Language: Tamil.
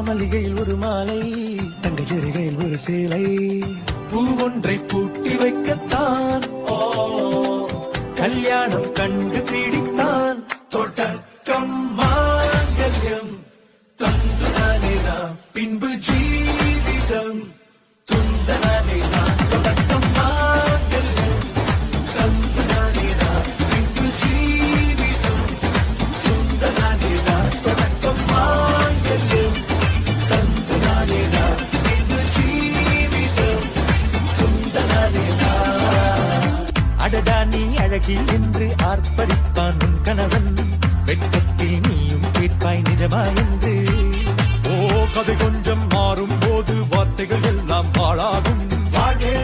மல்லிகையில் ஒரு மாலை, தங்க சிறுகையில் ஒரு சேலை, பூவொன்றை பூட்டி வைக்கத்தான் கல்யாணம் கண்டு பிடித்தான். தொடக்கம் மாங்கல்யம் தந்துதானே நாம், பின்பு ஜீவிதம் துந்தனானே நாம். தொடக்கம் மாங்கல்யம் தந்துதானே நாம், பின்பு ஜீவிதம் துந்தனானே நாம். தொடக்கம் மாங்கல்யம் தந்துதானே நாம், பின்பு ஜீவிதம் துந்தனானே நாம். அடடா நீ அழகி என்று ஆர்ப்பரிப்பான் உன் கணவன், வெட்கத்தில் நீயும் கேட்பாய் நிஜமா என்று. ஓ கதை கொஞ்சம் மாறும் போது வார்த்தைகள் எல்லாம் பாழாகும். வாழ்கே